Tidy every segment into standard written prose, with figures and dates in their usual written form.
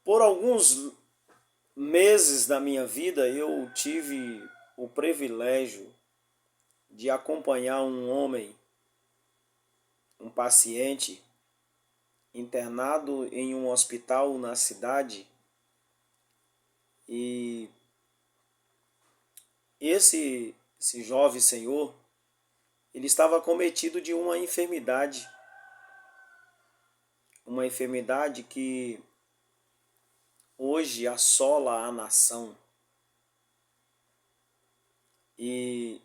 Por alguns meses da minha vida, eu tive o privilégio de acompanhar um homem, um paciente, internado em um hospital na cidade. E esse jovem senhor, ele estava acometido de uma enfermidade que hoje assola a nação. E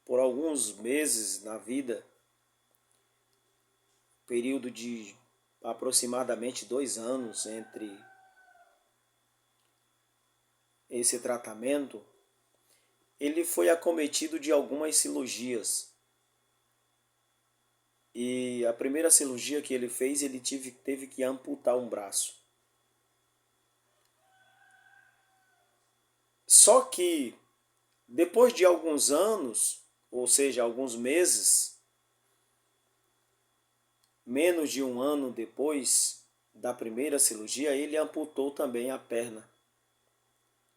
por alguns meses na vida, período de aproximadamente 2 anos entre esse tratamento, ele foi acometido de algumas cirurgias. E a primeira cirurgia que ele fez, ele teve que amputar um braço. Só que depois de alguns anos, ou seja, alguns meses, menos de um ano depois da primeira cirurgia, ele amputou também a perna.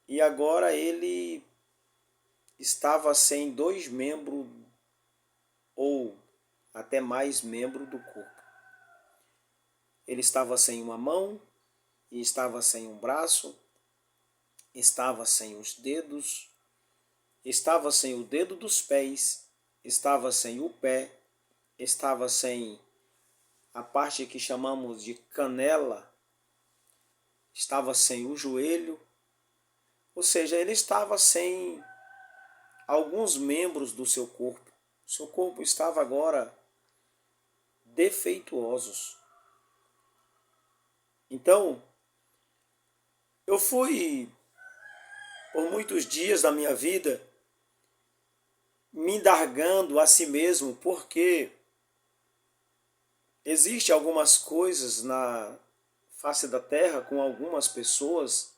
E agora ele estava sem 2 membros ou até mais membros do corpo. Ele estava sem uma mão, e estava sem um braço, estava sem os dedos, estava sem o dedo dos pés, estava sem o pé, estava sem a parte que chamamos de canela, estava sem o joelho, ou seja, ele estava sem alguns membros do seu corpo. O seu corpo estava agora defeituosos. Então, eu fui, por muitos dias da minha vida, me indargando a si mesmo, porque existe algumas coisas na face da terra com algumas pessoas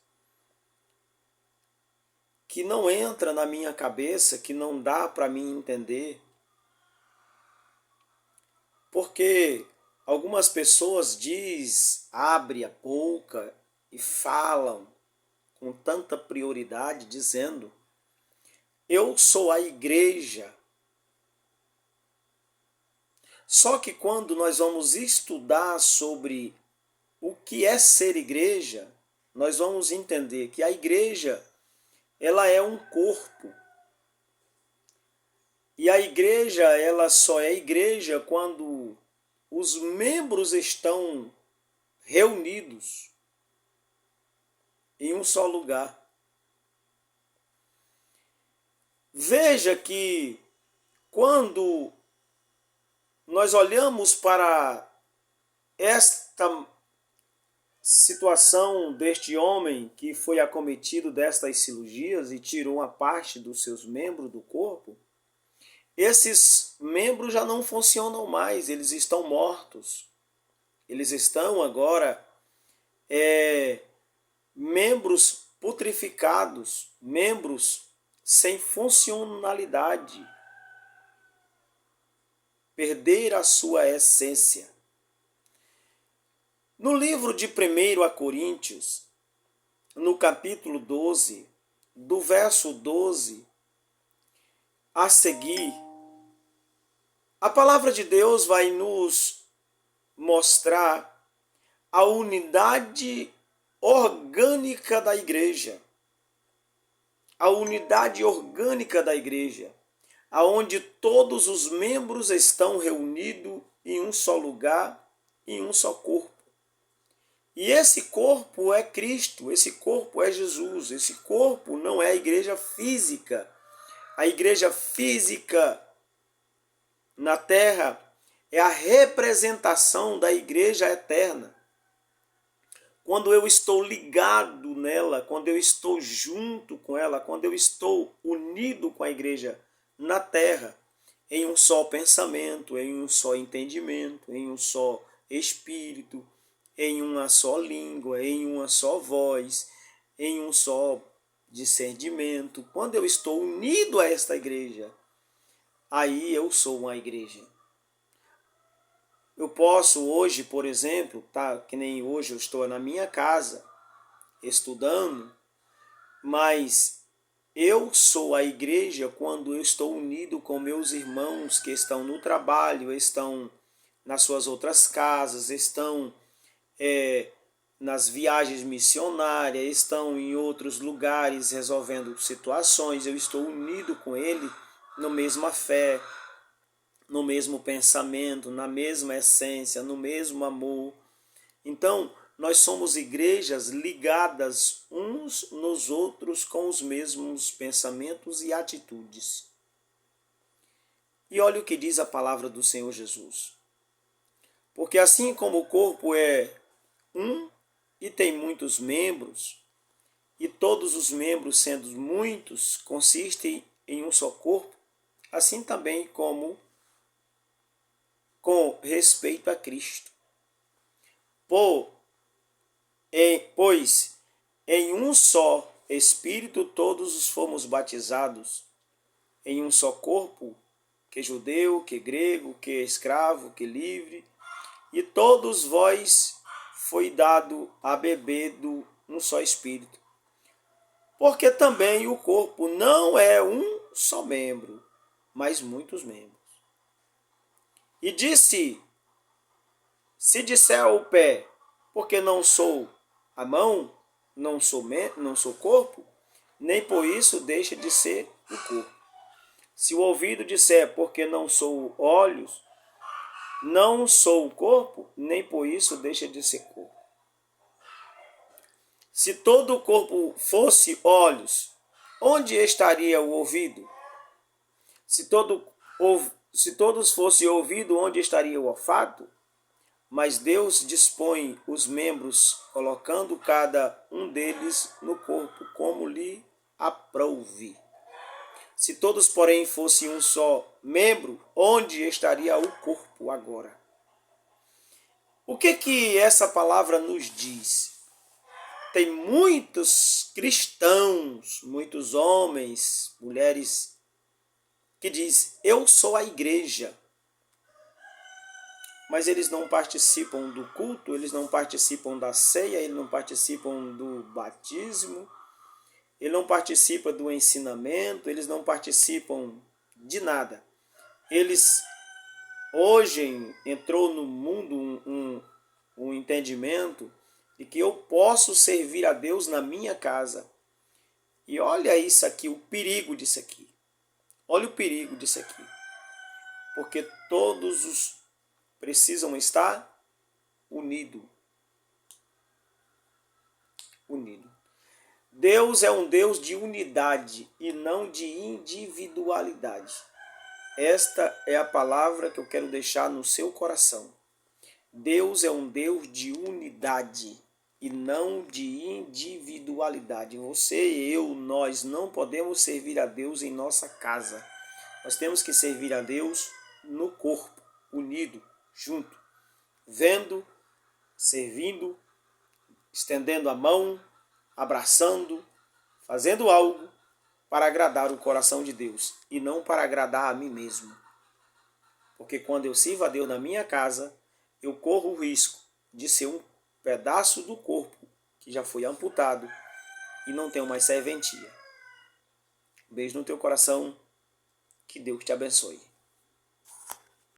que não entra na minha cabeça, que não dá para mim entender. Porque algumas pessoas abrem a boca e falam com tanta prioridade, dizendo: eu sou a igreja. Só que quando nós vamos estudar sobre o que é ser igreja, nós vamos entender que a igreja, ela é um corpo. E a igreja, ela só é igreja quando os membros estão reunidos em um só lugar. Veja que quando nós olhamos para esta situação deste homem que foi acometido destas cirurgias e tirou uma parte dos seus membros do corpo, esses membros já não funcionam mais, eles estão mortos. Eles estão agora membros putrificados, membros sem funcionalidade, perder a sua essência. No livro de 1 Coríntios, no capítulo 12, do verso 12 a seguir, a palavra de Deus vai nos mostrar a unidade orgânica da igreja. A unidade orgânica da igreja, aonde todos os membros estão reunidos em um só lugar, em um só corpo. E esse corpo é Cristo, esse corpo é Jesus, esse corpo não é a igreja física. A igreja física na terra é a representação da igreja eterna. Quando eu estou ligado nela, quando eu estou junto com ela, quando eu estou unido com a igreja na terra, em um só pensamento, em um só entendimento, em um só espírito, em uma só língua, em uma só voz, em um só discernimento, quando eu estou unido a esta igreja, aí eu sou uma igreja. Eu posso hoje, por exemplo, tá, que nem hoje eu estou na minha casa estudando, mas eu sou a igreja quando eu estou unido com meus irmãos que estão no trabalho, estão nas suas outras casas, estão nas viagens missionárias, estão em outros lugares resolvendo situações. Eu estou unido com ele na mesma fé, no mesmo pensamento, na mesma essência, no mesmo amor. Então, nós somos igrejas ligadas uns nos outros com os mesmos pensamentos e atitudes. E olha o que diz a palavra do Senhor Jesus. Porque assim como o corpo é um e tem muitos membros, e todos os membros, sendo muitos, consistem em um só corpo, assim também como com respeito a Cristo. Pois em um só Espírito todos fomos batizados, em um só corpo, que judeu, que grego, que escravo, que livre, e todos vós foi dado a beber do um só Espírito. Porque também o corpo não é um só membro, mas muitos membros. E disse, se disser ao pé, porque não sou a mão, não sou corpo, nem por isso deixa de ser o corpo. Se o ouvido disser, porque não sou olhos, não sou o corpo, nem por isso deixa de ser corpo. Se todo o corpo fosse olhos, onde estaria o ouvido? Se todos fossem ouvido, onde estaria o olfato? Mas Deus dispõe os membros, colocando cada um deles no corpo, como lhe aprouve. Se todos, porém, fossem um só membro, onde estaria o corpo agora? O que essa palavra nos diz? Tem muitos cristãos, muitos homens, mulheres, que diz: eu sou a igreja. Mas eles não participam do culto, eles não participam da ceia, eles não participam do batismo, eles não participam do ensinamento, eles não participam de nada. Eles, hoje, entrou no mundo um entendimento de que eu posso servir a Deus na minha casa. E olha isso aqui, o perigo disso aqui. Olha o perigo disso aqui. Porque todos precisam estar unidos. Deus é um Deus de unidade e não de individualidade. Esta é a palavra que eu quero deixar no seu coração. Deus é um Deus de unidade e não de individualidade. Você, eu, nós não podemos servir a Deus em nossa casa. Nós temos que servir a Deus no corpo, unido, junto, vendo, servindo, estendendo a mão, abraçando, fazendo algo para agradar o coração de Deus e não para agradar a mim mesmo. Porque quando eu sirvo a Deus na minha casa, eu corro o risco de ser um pedaço do corpo que já foi amputado e não tenho mais serventia. Beijo no teu coração, que Deus te abençoe.